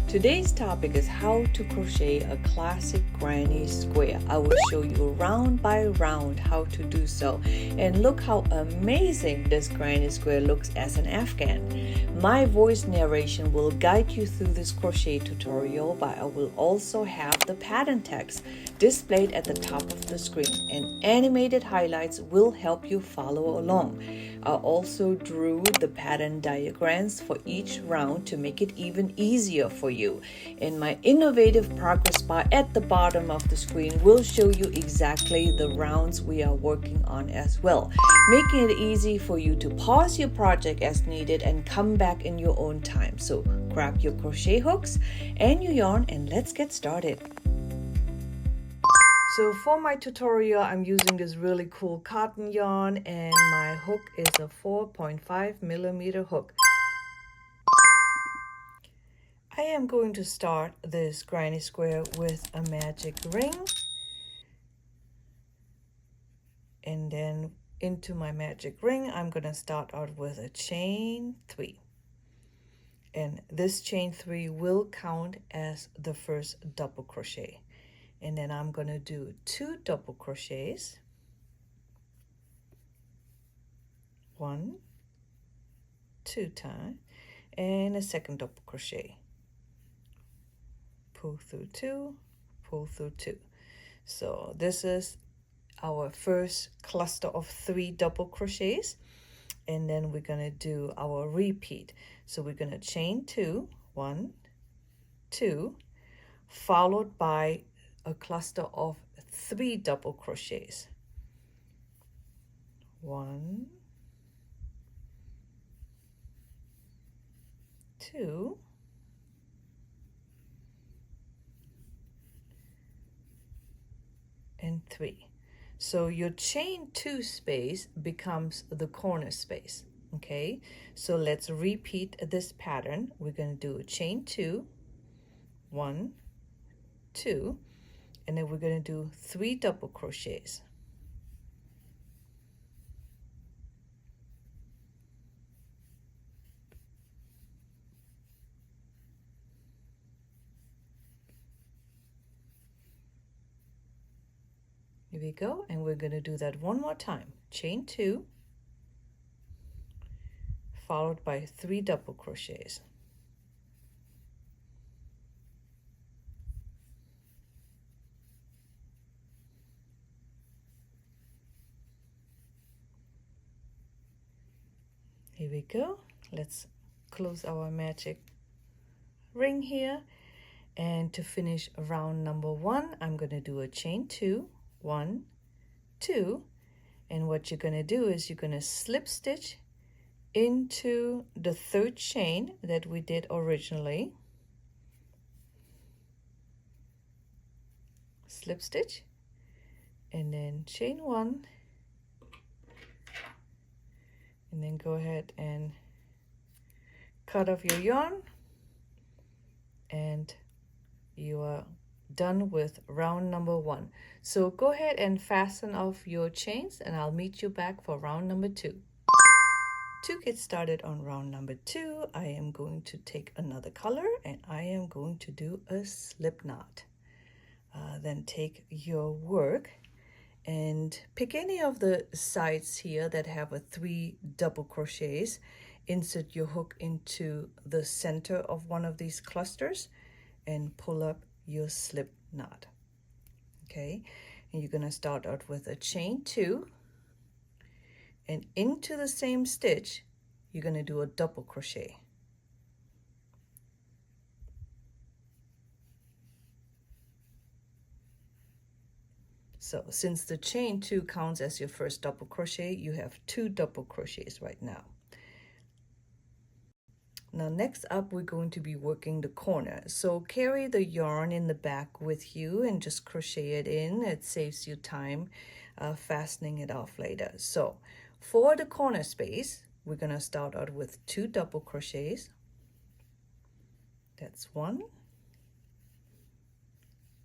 Today's topic is how to crochet a classic granny square. I will show you round by round how to do so. And look how amazing this granny square looks as an afghan. My voice narration will guide you through this crochet tutorial, but I will also have the pattern text displayed at the top of the screen, and animated highlights will help you follow along. I also drew the pattern diagrams for each round to make it even easier for you. And my innovative progress bar at the bottom of the screen will show you exactly the rounds we are working on as well, making it easy for you to pause your project as needed and come back in your own time. So grab your crochet hooks and your yarn and let's get started. So for my tutorial, I'm using this really cool cotton yarn, and my hook is a 4.5 millimeter hook. I am going to start this granny square with a magic ring, and then into my magic ring I'm going to start out with a chain 3, and this chain 3 will count as the first double crochet. And then I'm going to do 2 double crochets, 1, 2 times, and a second double crochet, pull through 2, pull through 2. So this is our first cluster of 3 double crochets, and then we're going to do our repeat. So we're going to chain 2, 1, 2, followed by a cluster of 3 double crochets, 1, 2, and 3. So your chain 2 space becomes the corner space. Okay, so let's repeat this pattern. We're going to do a chain 2, 1, 2, and then we're going to do 3 double crochets, here we go. And we're going to do that one more time. Chain 2 followed by 3 double crochets, here we go. Let's close our magic ring here, and to finish round number 1 I'm going to do a chain 2, 1, 2, and what you're going to do is you're going to slip stitch into the 3rd chain that we did originally, slip stitch, and then chain 1, and then go ahead and cut off your yarn, and you are done with round number 1. So go ahead and fasten off your chains, and I'll meet you back for round number 2. To get started on round number 2, I am going to take another color and I am going to do a slip knot. Then take your work and pick any of the sides here that have a 3 double crochets. Insert your hook into the center of one of these clusters and pull up your slip knot. Okay, and you're going to start out with a chain 2, and into the same stitch you're going to do a double crochet. So since the chain 2 counts as your first double crochet, you have 2 double crochets right now. Now next up we're going to be working the corner. So carry the yarn in the back with you and just crochet it in. It saves you time fastening it off later. So for the corner space, we're going to start out with 2 double crochets. That's 1,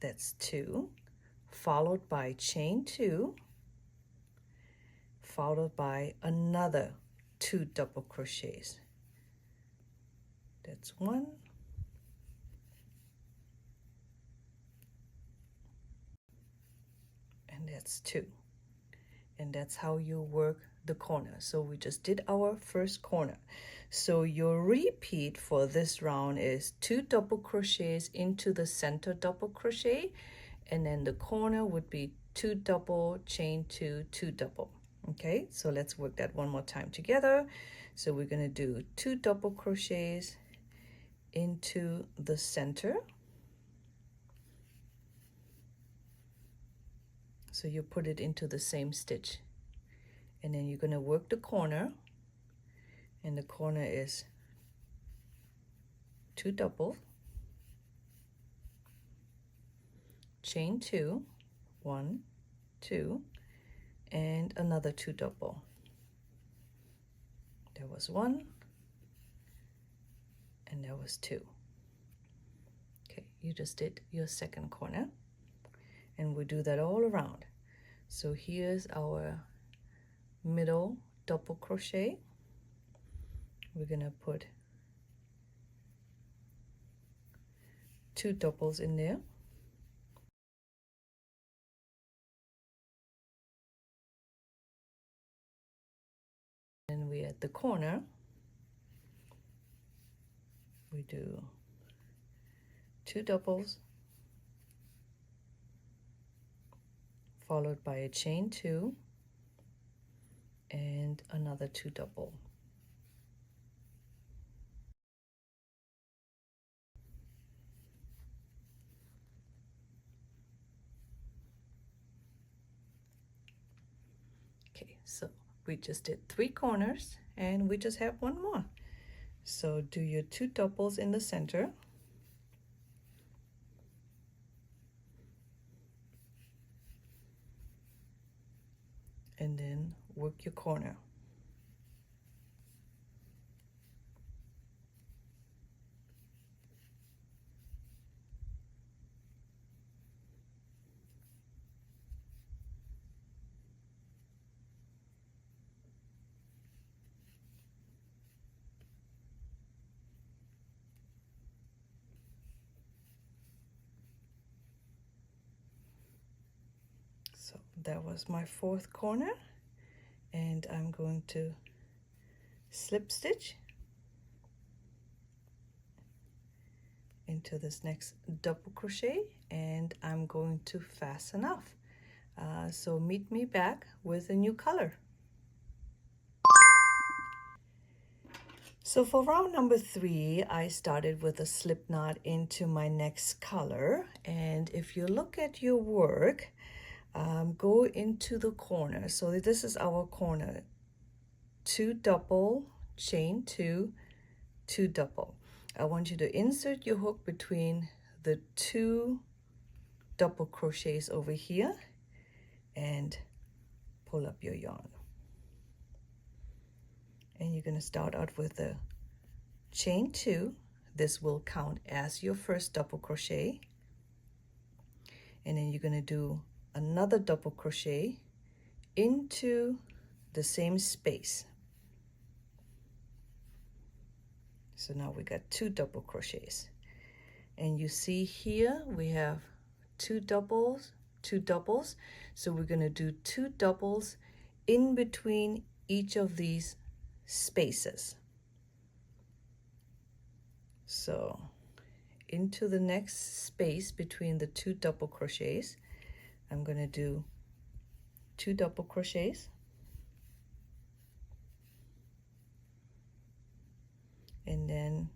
that's 2, followed by chain 2, followed by another 2 double crochets. That's 1, that's 2. And that's how you work the corner. So we just did our first corner. So your repeat for this round is 2 double crochets into the center double crochet, and then the corner would be 2 double, chain 2, 2 double. Okay, so let's work that one more time together. So we're going to do 2 double crochets into the center. So you put it into the same stitch, and then you're going to work the corner, and the corner is 2 double, chain 2, 1, 2, and another 2 double. There was 1, and there was 2. Okay, you just did your second corner, and we do that all around. So here's our middle double crochet. We're gonna put 2 doubles in there, and we at the corner we do 2 doubles followed by a chain 2 and another 2 double. Okay, so we just did 3 corners and we just have one more. So do your 2 doubles in the center, and then work your corner. So that was my 4th corner, and I'm going to slip stitch into this next double crochet, and I'm going to fasten off. So meet me back with a new color. So for round number 3, I started with a slip knot into my next color, and if you look at your work, go into the corner. So this is our corner, 2 double, chain 2, 2 double. I want you to insert your hook between the 2 double crochets over here and pull up your yarn. And you're going to start out with a chain 2. This will count as your first double crochet, and then you're going to do another double crochet into the same space. So now we got 2 double crochets, and you see here we have 2 doubles, 2 doubles. So we're going to do 2 doubles in between each of these spaces. So into the next space between the 2 double crochets, I'm going to do 2 double crochets, and then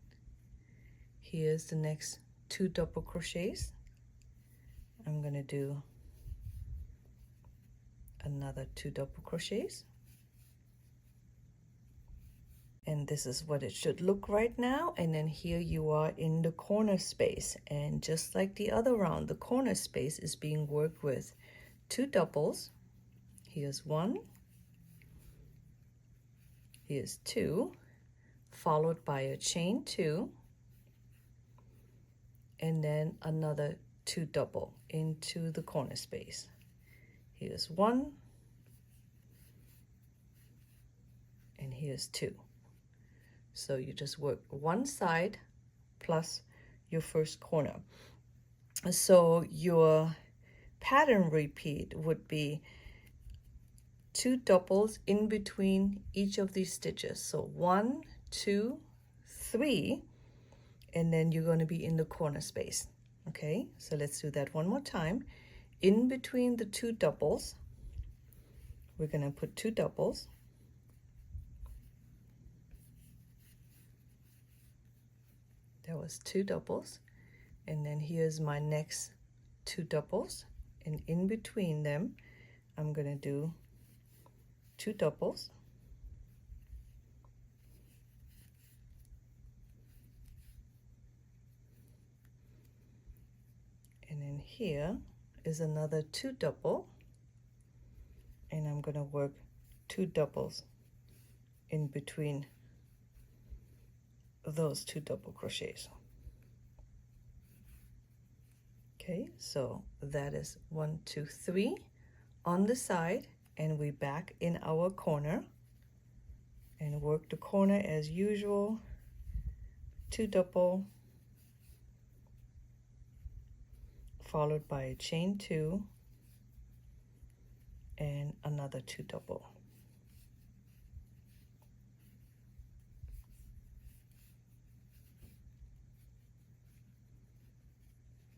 here's the next 2 double crochets. I'm going to do another 2 double crochets, and this is what it should look right now. And then here you are in the corner space, and just like the other round, the corner space is being worked with 2 doubles. Here's 1, here's 2, followed by a chain 2, and then another 2 double into the corner space. Here's 1, and here's 2. So you just work one side plus your first corner. So your pattern repeat would be 2 doubles in between each of these stitches. So 1, 2, 3, and then you're going to be in the corner space. Okay, so let's do that one more time. In between the 2 doubles, we're going to put 2 doubles. That was 2 doubles. And then here's my next 2 doubles. And in between them, I'm going to do 2 doubles. And then here is another 2 double. And I'm going to work 2 doubles in between those 2 double crochets. Okay, so that is 1, 2, 3 on the side, and we're back in our corner and work the corner as usual. 2 double followed by a chain 2 and another 2 double.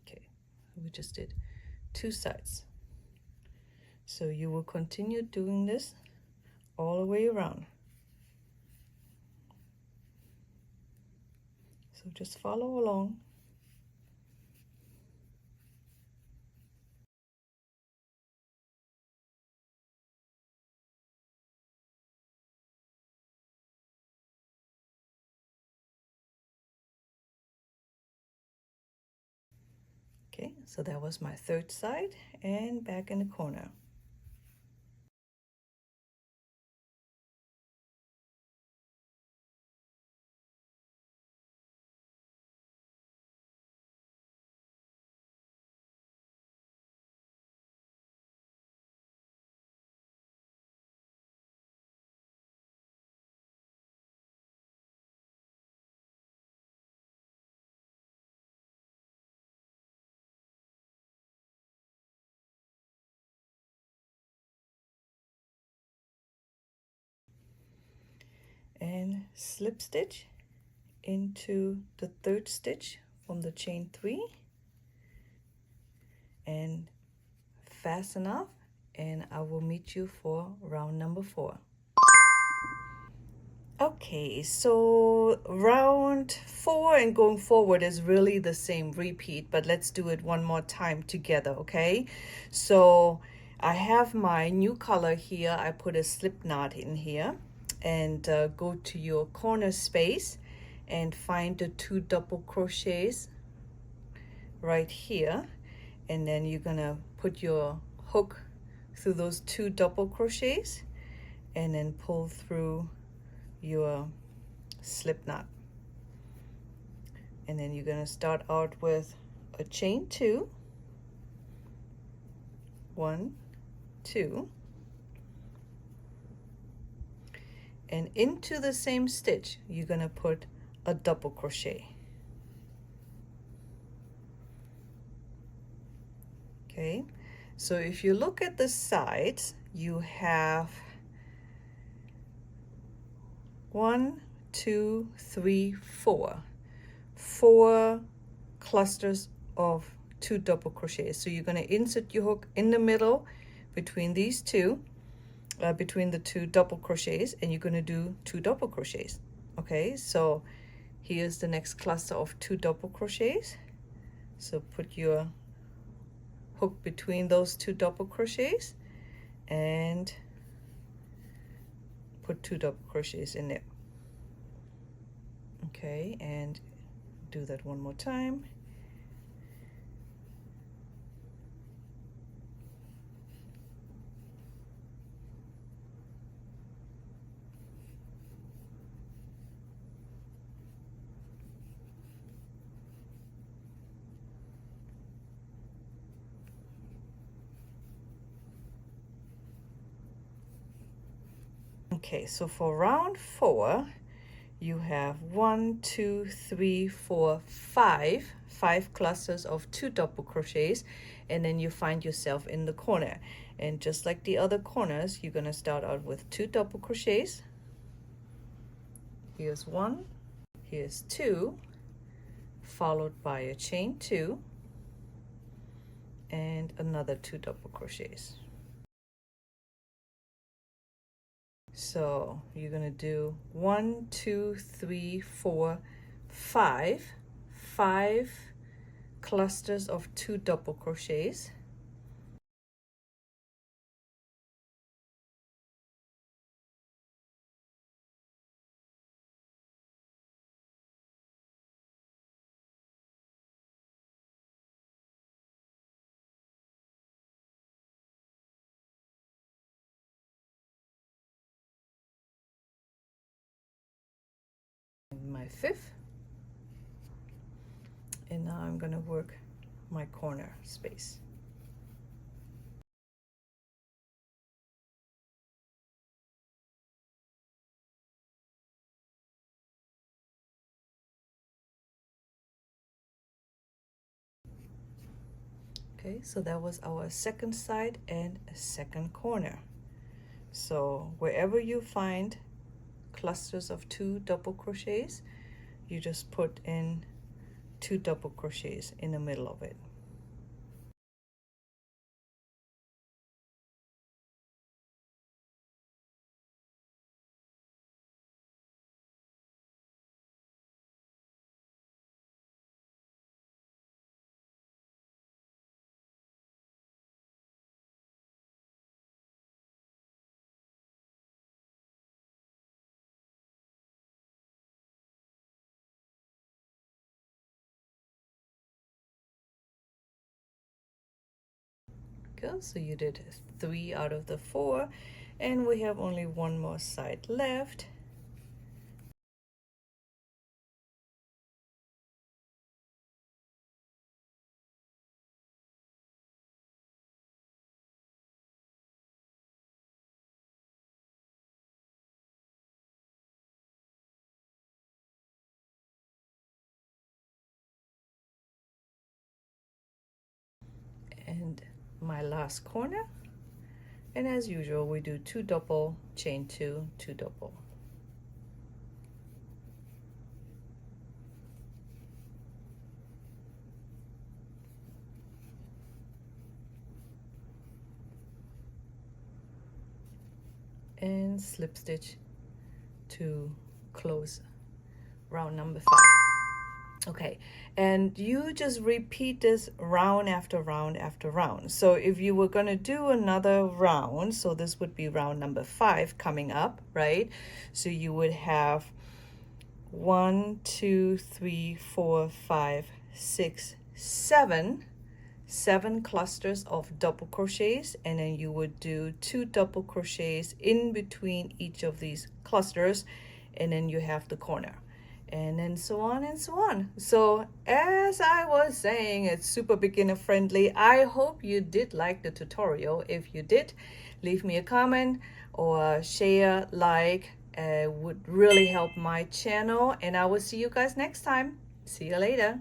Okay, we just did 2 sides. So you will continue doing this all the way around. So just follow along. Okay, so that was my 3rd side, and back in the corner. And slip stitch into the 3rd stitch from the chain 3 and fasten off, and I will meet you for round number 4. Okay, so round 4 and going forward is really the same repeat, but let's do it one more time together. Okay, so I have my new color here. I put a slip knot in here, and go to your corner space and find the 2 double crochets right here, and then you're gonna put your hook through those 2 double crochets and then pull through your slip knot. And then you're gonna start out with a chain 2, 1, 2, and into the same stitch you're gonna put a double crochet. Okay, so if you look at the sides, you have 1, 2, 3, 4 clusters of 2 double crochets. So you're going to insert your hook in the middle between these two, between the 2 double crochets, and you're going to do 2 double crochets. Okay, so here's the next cluster of 2 double crochets. So put your hook between those 2 double crochets and put 2 double crochets in there. Okay, and do that one more time. Okay, so for round 4, you have 1, 2, 3, 4, 5 5 clusters of 2 double crochets, and then you find yourself in the corner. And just like the other corners, you're going to start out with 2 double crochets. Here's 1, here's 2, followed by a chain 2 and another 2 double crochets. So you're going to do 1, 2, 3, 4, 5 clusters of 2 double crochets. My 5th, and now I'm going to work my corner space. Okay, so that was our second side and second corner. So wherever you find clusters of 2 double crochets, you just put in 2 double crochets in the middle of it. Good, so you did 3 out of the 4, and we have only one more side left. And my last corner, and as usual we do 2 double, chain 2, 2 double. And slip stitch to close round number 5. Okay, and you just repeat this round after round after round. So if you were going to do another round, so this would be round number 5 coming up, right? So you would have 1, 2, 3, 4, 5, 6, 7 clusters of double crochets, and then you would do 2 double crochets in between each of these clusters, and then you have the corner, and then so on and so on. So as I was saying, it's super beginner friendly. I hope you did like the tutorial. If you did, leave me a comment or share, like, would really help my channel, and I will see you guys next time. See you later.